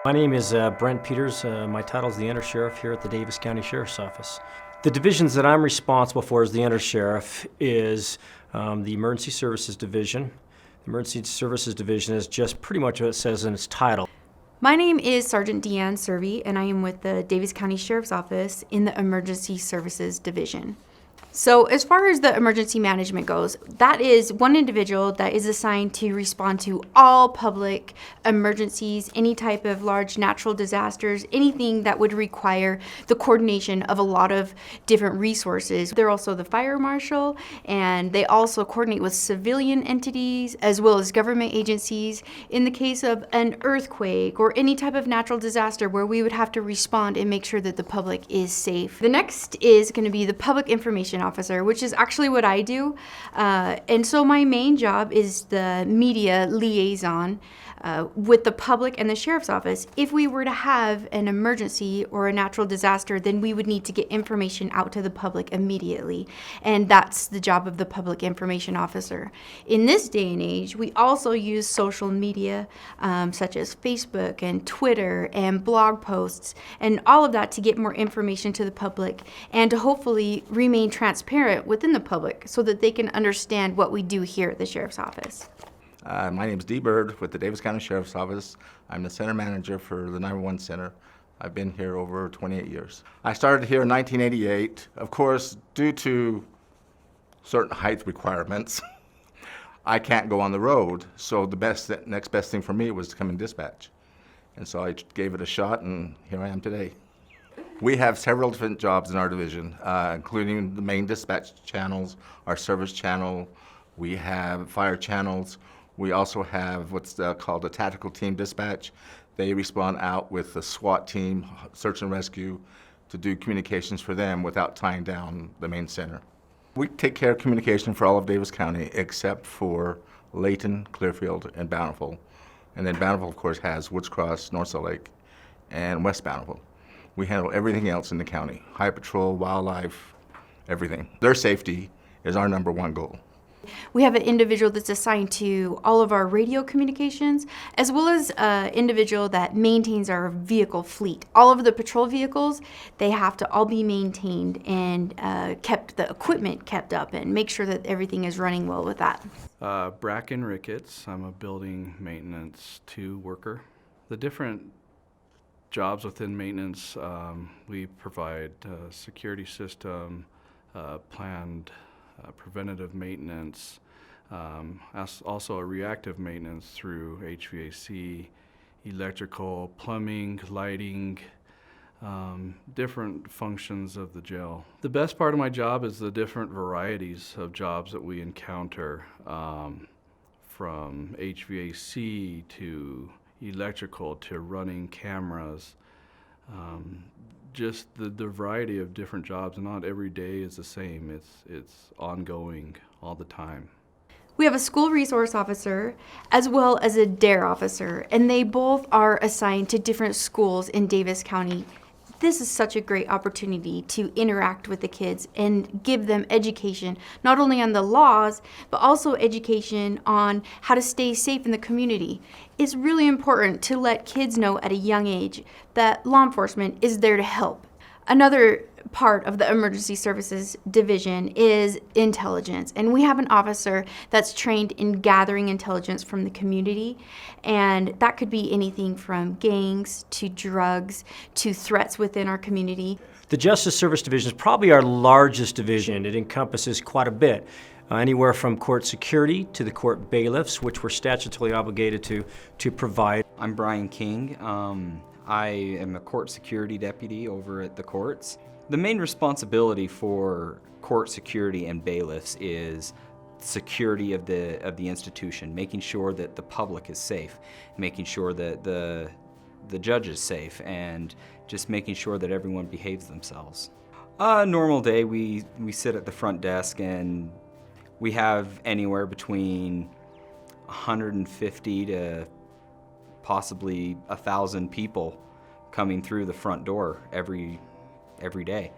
My name is Brent Peters. My title is the Undersheriff here at the Davis County Sheriff's Office. The divisions that I'm responsible for as the Undersheriff is the Emergency Services Division. The Emergency Services Division is just pretty much what it says in its title. My name is Sergeant Deanne Servey, and I am with the Davis County Sheriff's Office in the Emergency Services Division. So as far as the emergency management goes, that is one individual that is assigned to respond to all public emergencies, any type of large natural disasters, anything that would require the coordination of a lot of different resources. They're also the fire marshal, and they also coordinate with civilian entities as well as government agencies in the case of an earthquake or any type of natural disaster where we would have to respond and make sure that the public is safe. The next is going to be the public information officer, which is actually what I do. And so my main job is the media liaison with the public and the sheriff's office. If we were to have an emergency or a natural disaster, then we would need to get information out to the public immediately. And that's the job of the public information officer. In this day and age, we also use social media such as Facebook and Twitter and blog posts and all of that to get more information to the public and to hopefully remain transparent within the public so that they can understand what we do here at the sheriff's office. My name is D. Bird with the Davis County Sheriff's Office. I'm the center manager for the 911 Center. I've been here over 28 years. I started here in 1988. Of course, due to certain height requirements, I can't go on the road, so the next best thing for me was to come and dispatch. And so I gave it a shot, and here I am today. We have several different jobs in our division, including the main dispatch channels, our service channel. We have fire channels. We also have what's called a tactical team dispatch. They respond out with the SWAT team, search and rescue, to do communications for them without tying down the main center. We take care of communication for all of Davis County except for Layton, Clearfield, and Bountiful. And then Bountiful, of course, has Woods Cross, North Salt Lake, and West Bountiful. We handle everything else in the county, High Patrol, wildlife, everything. Their safety is our number one goal. We have an individual that's assigned to all of our radio communications, as well as an individual that maintains our vehicle fleet. All of the patrol vehicles, they have to all be maintained and the equipment kept up and make sure that everything is running well with that. Bracken Ricketts, I'm a building maintenance 2 worker. The different jobs within maintenance, we provide security system, planned preventative maintenance, also a reactive maintenance through HVAC, electrical, plumbing, lighting, different functions of the jail. The best part of my job is the different varieties of jobs that we encounter, from HVAC to electrical to running cameras. Just the variety of different jobs, and not every day is the same. It's ongoing all the time. We have a school resource officer as well as a DARE officer, and they both are assigned to different schools in Davis County. This is such a great opportunity to interact with the kids and give them education, not only on the laws, but also education on how to stay safe in the community. It's really important to let kids know at a young age that law enforcement is there to help. Another part of the Emergency Services Division is intelligence, and we have an officer that's trained in gathering intelligence from the community, and that could be anything from gangs to drugs to threats within our community. The Justice Service Division is probably our largest division. It encompasses quite a bit. Anywhere from court security to the court bailiffs, which we're statutorily obligated to provide. I'm Brian King. I am a court security deputy over at the courts. The main responsibility for court security and bailiffs is security of the institution, making sure that the public is safe, making sure that the judge is safe, and just making sure that everyone behaves themselves. A normal day, we sit at the front desk and we have anywhere between 150 to possibly 1,000 people coming through the front door every day.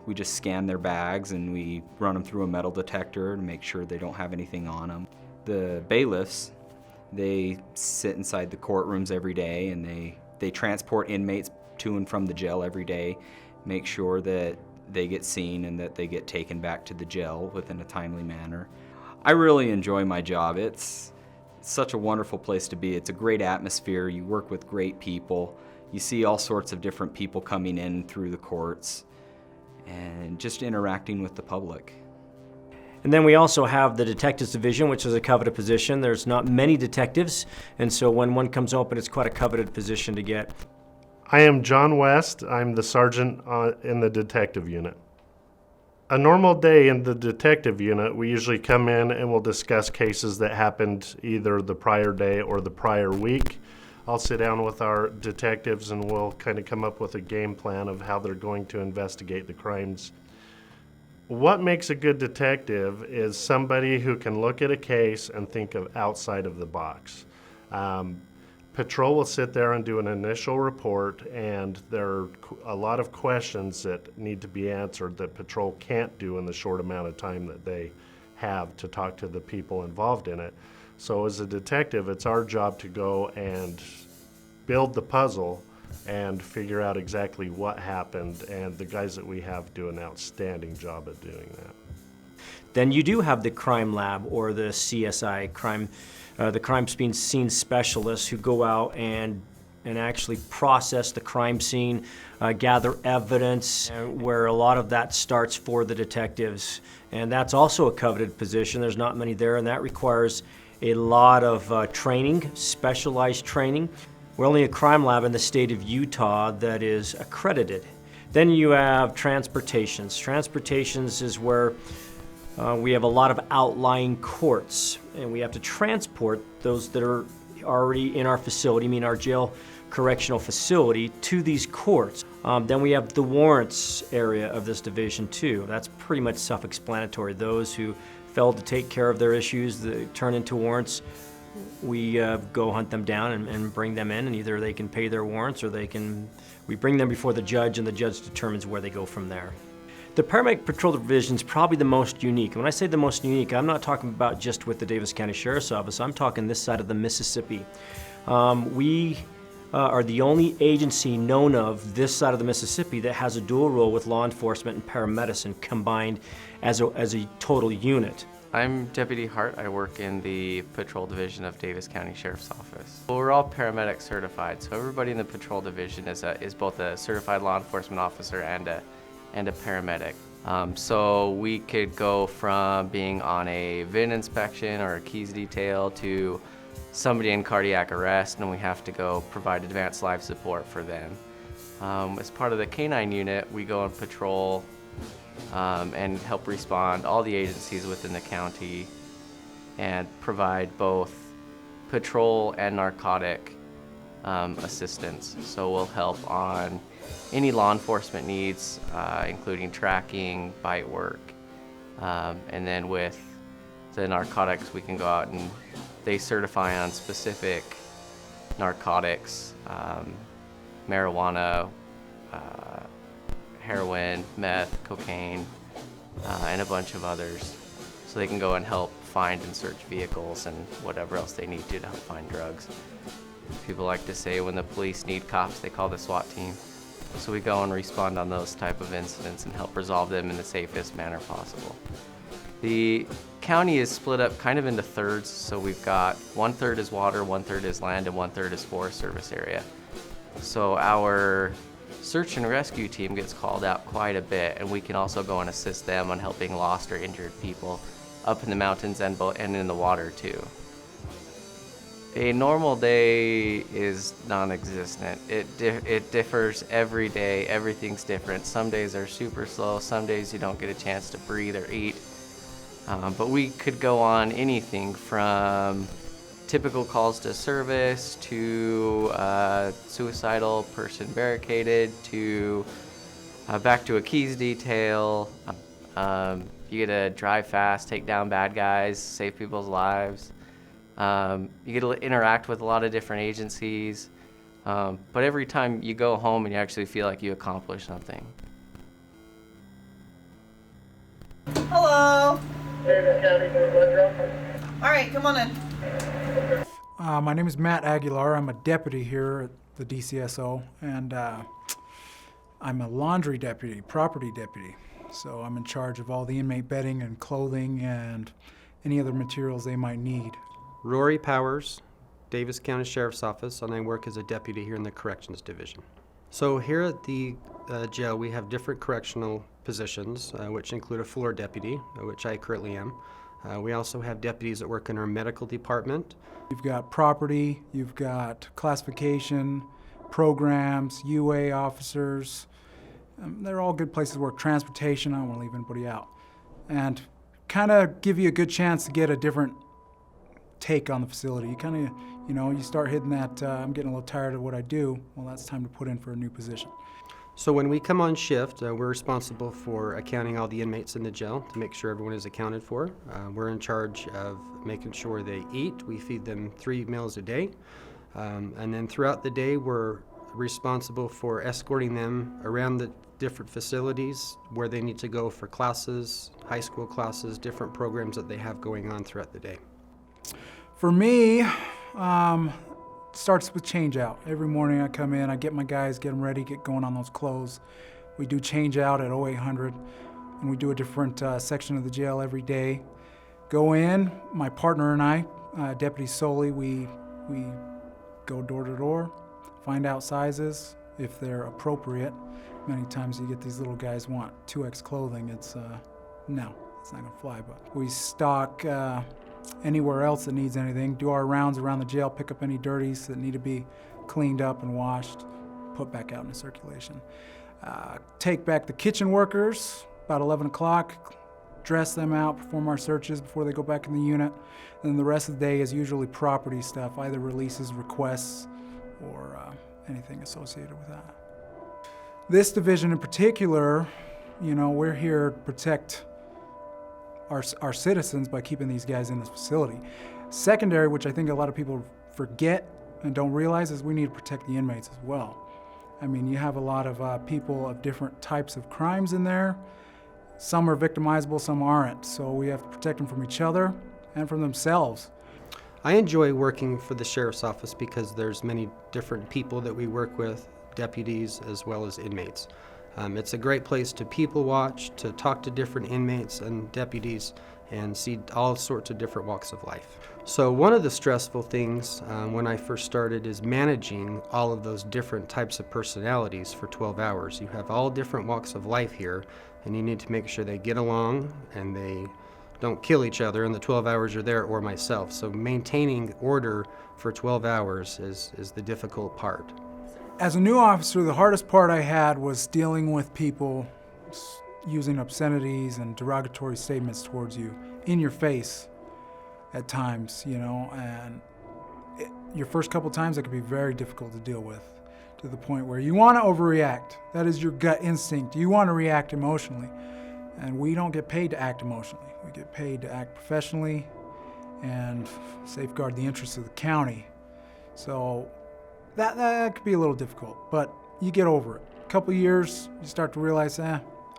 We just scan their bags and we run them through a metal detector to make sure they don't have anything on them. The bailiffs, they sit inside the courtrooms every day and they transport inmates to and from the jail every day, make sure that they get seen and that they get taken back to the jail within a timely manner. I really enjoy my job. It's such a wonderful place to be. It's a great atmosphere. You work with great people. You see all sorts of different people coming in through the courts and just interacting with the public. And then we also have the detectives division, which is a coveted position. There's not many detectives, and so when one comes open, it's quite a coveted position to get. I am John West. I'm the sergeant in the detective unit. A normal day in the detective unit, we usually come in and we'll discuss cases that happened either the prior day or the prior week. I'll sit down with our detectives and we'll kind of come up with a game plan of how they're going to investigate the crimes. What makes a good detective is somebody who can look at a case and think of outside of the box. Patrol will sit there and do an initial report, and there are a lot of questions that need to be answered that Patrol can't do in the short amount of time that they have to talk to the people involved in it. So as a detective, it's our job to go and build the puzzle and figure out exactly what happened, and the guys that we have do an outstanding job at doing that. Then you do have the crime lab, or the CSI, the crime scene specialists, who go out and actually process the crime scene, gather evidence, where a lot of that starts for the detectives. And that's also a coveted position. There's not many there, and that requires a lot of training, specialized training. We're only a crime lab in the state of Utah that is accredited. Then you have transportations. Transportations is where we have a lot of outlying courts, and we have to transport those that are already in our facility, I mean our jail correctional facility, to these courts. Then we have the warrants area of this division too. That's pretty much self-explanatory. Those who failed to take care of their issues that turn into warrants, we go hunt them down and bring them in, and either they can pay their warrants or we bring them before the judge, and the judge determines where they go from there. The Paramedic Patrol Division is probably the most unique. And when I say the most unique, I'm not talking about just with the Davis County Sheriff's Office. I'm talking this side of the Mississippi. We are the only agency known of this side of the Mississippi that has a dual role with law enforcement and paramedicine combined as a total unit. I'm Deputy Hart. I work in the Patrol Division of Davis County Sheriff's Office. Well, we're all paramedic certified, so everybody in the Patrol Division is both a certified law enforcement officer and a paramedic. So we could go from being on a VIN inspection or a keys detail to somebody in cardiac arrest, and we have to go provide advanced life support for them. As part of the K-9 unit, we go on patrol and help respond all the agencies within the county and provide both patrol and narcotic assistance. So we'll help on any law enforcement needs, including tracking, bite work, and then with the narcotics, we can go out and they certify on specific narcotics, marijuana, heroin, meth, cocaine, and a bunch of others. So they can go and help find and search vehicles and whatever else they need to help find drugs. People like to say when the police need cops, they call the SWAT team. So we go and respond on those type of incidents and help resolve them in the safest manner possible. The county is split up kind of into thirds, so we've got 1/3 is water, 1/3 is land, and 1/3 is Forest Service area. So our search and rescue team gets called out quite a bit, and we can also go and assist them on helping lost or injured people up in the mountains and in the water too. A normal day is non-existent. It differs every day. Everything's different. Some days are super slow. Some days you don't get a chance to breathe or eat. But we could go on anything from typical calls to service to suicidal person barricaded to back to a keys detail. You get to drive fast, take down bad guys, save people's lives. You get to interact with a lot of different agencies, but every time you go home and you actually feel like you accomplished something. All right, come on in. My name is Matt Aguilar. I'm a deputy here at the DCSO, and I'm a laundry deputy, property deputy. So I'm in charge of all the inmate bedding and clothing and any other materials they might need. Rory Powers, Davis County Sheriff's Office, and I work as a deputy here in the Corrections Division. So here at the jail, we have different correctional positions, which include a floor deputy, which I currently am. We also have deputies that work in our medical department. You've got property, you've got classification, programs, UA officers. They're all good places to work. Transportation, I don't want to leave anybody out. And kind of give you a good chance to get a different take on the facility. You kind of, you start hitting that, I'm getting a little tired of what I do. Well, that's time to put in for a new position. So when we come on shift, we're responsible for accounting all the inmates in the jail to make sure everyone is accounted for. We're in charge of making sure they eat. We feed them 3 meals a day. And then throughout the day, we're responsible for escorting them around the different facilities where they need to go for classes, high school classes, different programs that they have going on throughout the day. For me, starts with change out. Every morning I come in, I get my guys, get them ready, get going on those clothes. We do change out at 0800, and we do a different section of the jail every day. Go in, my partner and I, Deputy Soley, we go door to door, find out sizes, if they're appropriate. Many times you get these little guys want 2X clothing. No, it's not gonna fly, but we stock anywhere else that needs anything, do our rounds around the jail, pick up any dirties that need to be cleaned up and washed, put back out into circulation. Take back the kitchen workers about 11 o'clock, dress them out, perform our searches before they go back in the unit. And then the rest of the day is usually property stuff, either releases, requests, or anything associated with that. This division in particular, we're here to protect our citizens by keeping these guys in this facility. Secondary, which I think a lot of people forget and don't realize, is we need to protect the inmates as well. I mean, you have a lot of people of different types of crimes in there. Some are victimizable, some aren't. So we have to protect them from each other and from themselves. I enjoy working for the Sheriff's Office because there's many different people that we work with, deputies as well as inmates. It's a great place to people watch, to talk to different inmates and deputies, and see all sorts of different walks of life. So one of the stressful things when I first started is managing all of those different types of personalities for 12 hours. You have all different walks of life here, and you need to make sure they get along and they don't kill each other in the 12 hours you're there, or myself. So maintaining order for 12 hours is the difficult part. As a new officer, the hardest part I had was dealing with people using obscenities and derogatory statements towards you in your face at times, and your first couple times it could be very difficult to deal with, to the point where you want to overreact. That is your gut instinct. You want to react emotionally, and we don't get paid to act emotionally. We get paid to act professionally and safeguard the interests of the county. So that could be a little difficult, but you get over it. A couple years, you start to realize,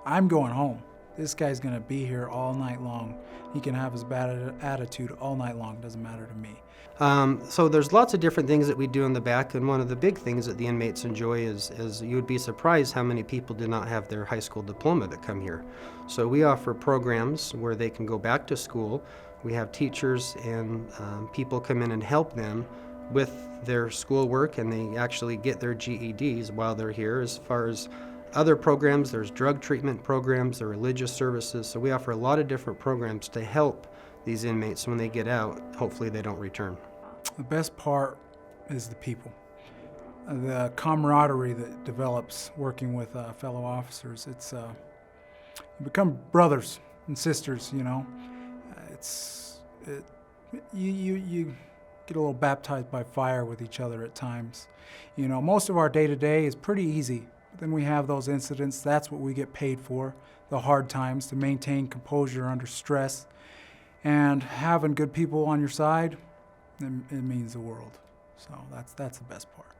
I'm going home. This guy's gonna be here all night long. He can have his bad attitude all night long, doesn't matter to me. So there's lots of different things that we do in the back, and one of the big things that the inmates enjoy is you would be surprised how many people did not have their high school diploma that come here. So we offer programs where they can go back to school. We have teachers and people come in and help them with their schoolwork, and they actually get their GEDs while they're here. As far as other programs, there's drug treatment programs, there are religious services, so we offer a lot of different programs to help these inmates when they get out. Hopefully they don't return. The best part is the people. The camaraderie that develops working with fellow officers. It's you become brothers and sisters, You get a little baptized by fire with each other at times. Most of our day-to-day is pretty easy. But then we have those incidents. That's what we get paid for, the hard times, to maintain composure under stress. And having good people on your side, it means the world. So that's the best part.